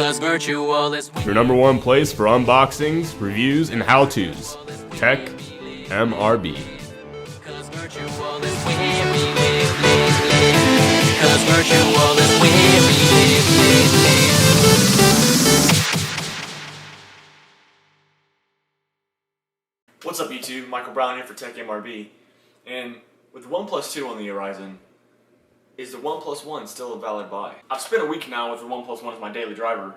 'cause virtual is Your number one place for unboxings, reviews, and how-tos. Tech MRB. Cause virtual is where we live. Cause virtual is where we live. What's up YouTube, Michael Brown here for Tech MRB, and with the OnePlus 2 on the horizon, is the OnePlus One still a valid buy? I've spent a week now with the OnePlus One as my daily driver,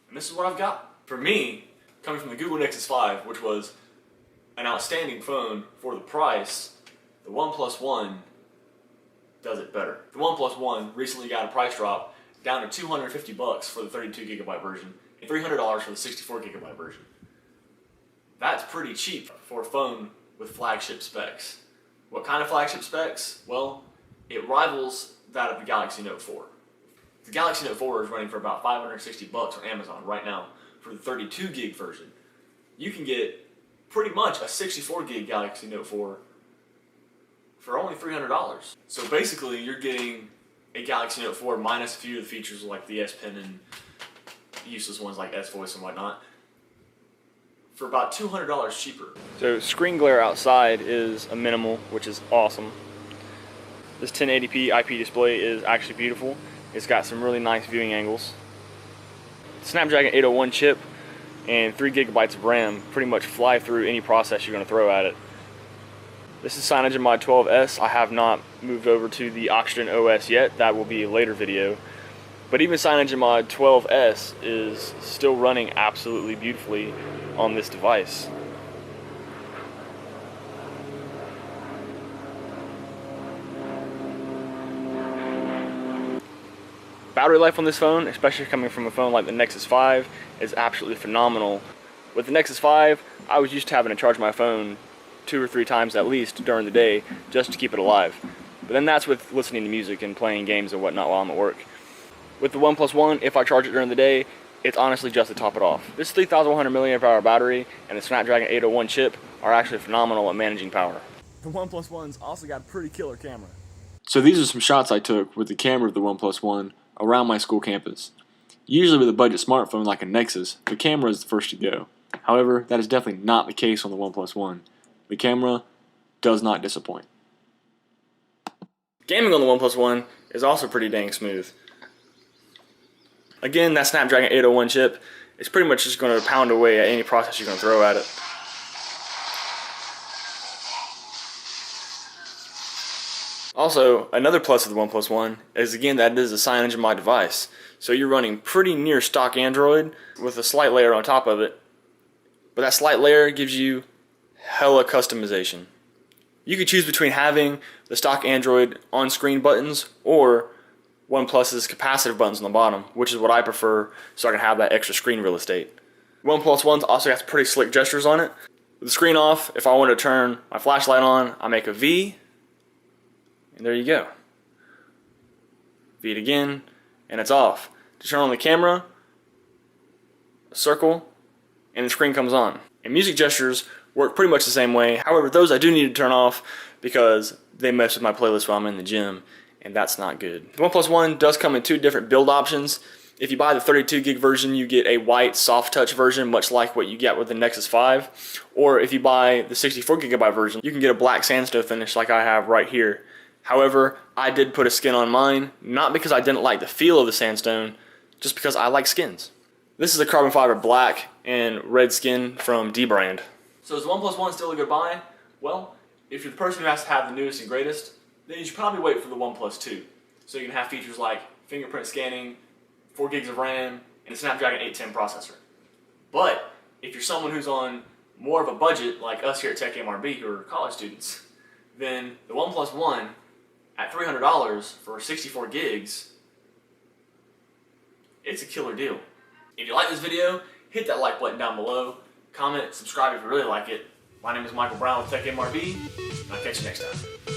and this is what I've got. For me, coming from the Google Nexus 5, which was an outstanding phone for the price, the OnePlus One does it better. The OnePlus One recently got a price drop down to $250 for the 32GB version and $300 for the 64GB version. That's pretty cheap for a phone with flagship specs. What kind of flagship specs? Well, it rivals that of the Galaxy Note 4. The Galaxy Note 4 is running for about $560 on Amazon right now for the 32GB version. You can get pretty much a 64GB Galaxy Note 4 for only $300. So basically you're getting a Galaxy Note 4 minus a few of the features like the S Pen and useless ones like S Voice and whatnot, for about $200 cheaper. So screen glare outside is a minimal, which is awesome. This 1080p IP display is actually beautiful. It's got some really nice viewing angles. Snapdragon 801 chip and 3GB of RAM pretty much fly through any process you're going to throw at it. This is signage in my 12S. I have not moved over to the Oxygen OS yet. That will be a later video. But even signage in my 12S is still running absolutely beautifully on this device. Battery life on this phone, especially coming from a phone like the Nexus 5, is absolutely phenomenal. With the Nexus 5, I was used to having to charge my phone 2 or 3 times at least during the day just to keep it alive. But then that's with listening to music and playing games and whatnot while I'm at work. With the OnePlus One, if I charge it during the day, it's honestly just to top it off. This 3,100 mAh battery and the Snapdragon 801 chip are actually phenomenal at managing power. The OnePlus One's also got a pretty killer camera. So these are some shots I took with the camera of the OnePlus One around my school campus. Usually with a budget smartphone like a Nexus, the camera is the first to go. However, that is definitely not the case on the OnePlus One. The camera does not disappoint. Gaming on the OnePlus One is also pretty dang smooth. Again, that Snapdragon 801 chip is pretty much just going to pound away at any process you're going to throw at it. Also, another plus of the OnePlus One is, again, that it is the signage of my device. So you're running pretty near stock Android with a slight layer on top of it. But that slight layer gives you hella customization. You could choose between having the stock Android on-screen buttons or OnePlus's capacitive buttons on the bottom, which is what I prefer so I can have that extra screen real estate. OnePlus One's also got some pretty slick gestures on it. With the screen off, if I want to turn my flashlight on, I make a V, and there you go. V it again, and it's off. To turn on the camera, a circle, and the screen comes on. And music gestures work pretty much the same way. However, those I do need to turn off because they mess with my playlist while I'm in the gym, and that's not good. The OnePlus One does come in 2 different build options. If you buy the 32GB version, you get a white soft touch version, much like what you get with the Nexus 5. Or if you buy the 64GB version, you can get a black sandstone finish like I have right here. However, I did put a skin on mine, not because I didn't like the feel of the sandstone, just because I like skins. This is a carbon fiber black and red skin from D brand. So is the OnePlus One still a good buy? Well, if you're the person who has to have the newest and greatest, then you should probably wait for the OnePlus 2. So you can have features like fingerprint scanning, 4GB of RAM, and a Snapdragon 810 processor. But if you're someone who's on more of a budget like us here at Tech MRB who are college students, then the OnePlus One at $300 for 64 gigs, it's a killer deal. If you like this video, hit that like button down below, comment, subscribe if you really like it. My name is Michael Brown with Tech MRB, and I'll catch you next time.